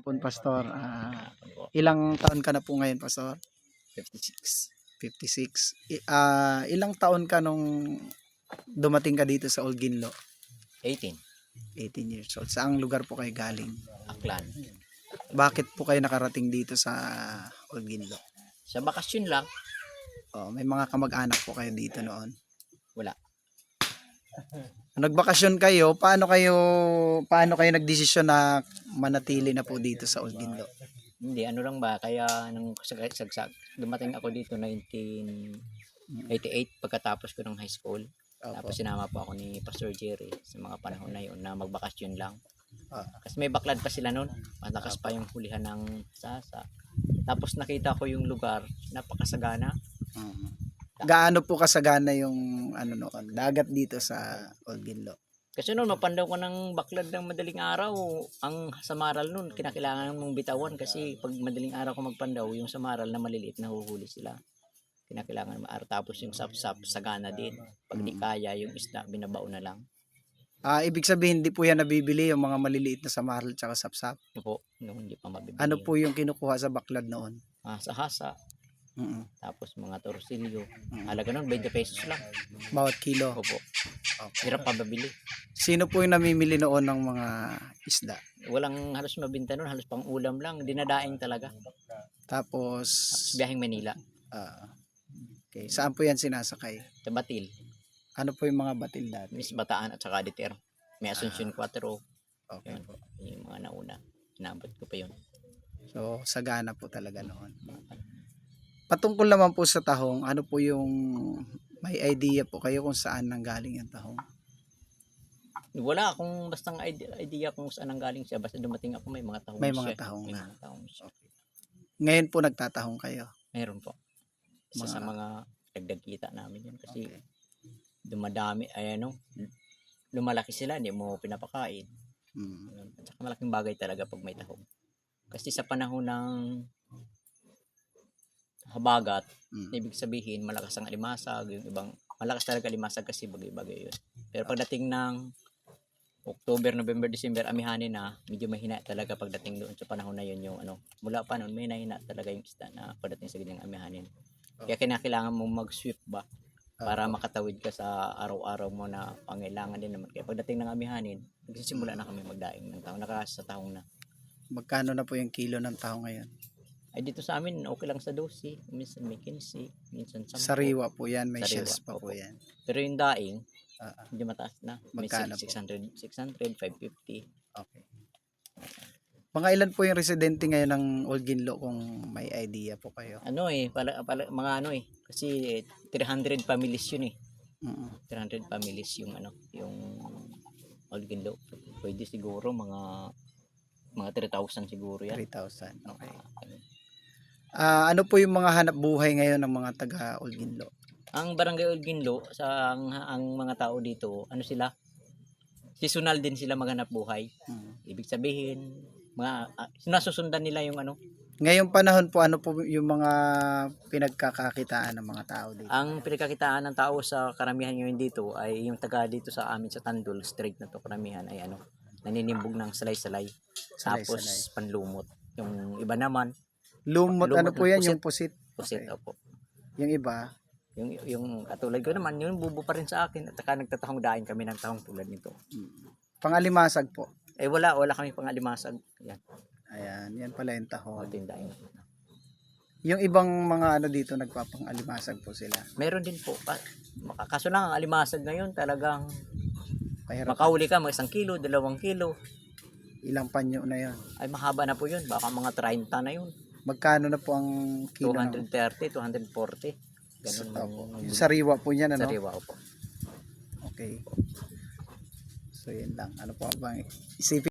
Hapon, Pastor. Po. Ilang taon ka na po ngayon, Pastor? 56. 56. Ilang taon ka nung dumating ka dito sa Olginlo? 18. 18 years old. Saang lugar po kayo galing? Aklan. Bakit po kayo nakarating dito sa Olginlo? Sa bakasyon lang, May mga kamag-anak po kayo dito noon. wala. Nagbakasyon kayo, paano kayo nagdesisyon na manatili na po dito sa Olginlo? Hindi, ano lang ba, kaya nung sagsak, dumating ako dito 1988 pagkatapos ko ng high school. Opo. Tapos sinama po ako ni Pastor Jerry sa mga panahon na yun na magbakasyon lang. Ah. Kasi may baklad pa sila noon, malakas pa yung hulihan ng sasa. Tapos nakita ko yung lugar, napakasagana. Gaano po kasagana yung noon, dagat dito sa Olginlo? Kasi noon mapandaw ko ng baklad ng madaling araw, ang samaral noon kinakailangan mong bitawan kasi pag madaling araw ko magpandaw, yung samaral na maliliit nahuhuli sila. Kinakailangan maaraw, tapos yung sapsap sagana din. Pag di kaya yung isda binabao na lang. Ibig sabihin hindi po yan nabibili yung mga maliliit na samaral tsaka sapsap. Opo, nung hindi pa mabibili. Ano po yung kinukuha sa baklad noon? Sa hasa, tapos mga torsilyo. Mm. Halaga noon 20 pesos lang. Bawat kilo. Opo, Okay. hirap pa mabili. Sino po yung namimili noon ng mga isda? Walang halos mabinta noon, halos pang ulam lang, dinadaing talaga. Tapos, Biyaheng Manila, okay. Saan po yan sinasakay? sa Batil, Ano po yung mga batil dati? Miss Bataan at saka Diter. May Asuncion 4. Okay Yun, po. yung mga nauna. Inabot ko pa yun. So, sagana po talaga noon. Patungkol naman po sa tahong, ano po yung may idea po kayo kung saan nanggaling yung tahong? Wala akong bastang idea kung saan ang galing siya. Basta dumating ako may mga tahong May siya. mga tahong May na. mga tahong siya. Ngayon po nagtatahong kayo. Meron po. Isa sa Mga- mga dagdag kita namin yun. Kasi Okay. dumadami, lumalaki sila, hindi mo pinapakain. At saka malaking bagay talaga pag may tahong. Kasi sa panahon ng habagat, ibig sabihin malakas ang alimasag, yung ibang malakas talaga alimasag kasi bagay-bagay yun. Pero pagdating ng October, November, December, amihanin na, medyo mahina talaga pagdating doon sa panahon na yun yung mula pa noon may nahina talaga yung isda na pagdating sa ganyang amihanin. Kaya kinakailangan mong mag-sweep ba para makatawid ka sa araw-araw mo na pangailangan din naman. Kaya pagdating ng amihanin, nagsisimula na kami magdaing ng tahong, nakasa sa tahong na. Magkano na po yung kilo ng tahong ngayon? Ay dito sa amin, okay lang sa 12, minsan may 15, minsan 10. Sariwa po yan, may Sariwa, shells pa po opo. yan. Pero yung daing, Ah, medyo mataas na. May Magkano po? 600, 550. Okay. Mga ilan po yung residente ngayon ng Olginlo kung may idea po kayo? Mga kasi 300 families yun eh. 300 families yung yung Olginlo. Pwede siguro mga 3,000 siguro yan. 3,000. Okay. Ah, Ano po yung mga hanap buhay ngayon ng mga taga Olginlo? ang Barangay Olginlo ang mga tao dito, sila? Seasonal din sila maghanap buhay. Ibig sabihin, sinasusundan nila yung Ngayong panahon po, ano po yung mga pinagkakakitaan ng mga tao dito? ang pinagkakitaan ng tao sa karamihan ngayon dito ay yung taga dito sa amin sa Tandol, straight na to karamihan ay naninimbog ng salay-salay. Tapos Salay-salay. panlumot. Yung iba naman, Lumot, ano lumot po ng yan? pusit. Yung pusit? pusit Okay. opo. Yung iba? Yung katulad ko naman, yung bubo pa rin sa akin at saka nagtatahong daing kami ng tahong tulad nito. Pangalimasag po. Wala kami pangalimasag. Yan, Ayan, yan pala yung tahong. ito yung daing. Yung ibang mga dito nagpapang-alimasag po sila. Meron din po. Kaso lang ang alimasag ngayon talagang Kahirap. makahuli ka mga 1 kilo, 2 kilo. Ilang panyo na yon? Ay mahaba na po yun. Baka mga 30 na yun. Magkano na po ang kilo? 230, 240. Ganun Yung sariwa po niyan, ano? sariwa po. Okay. So, yun lang. Ano po bang isipin?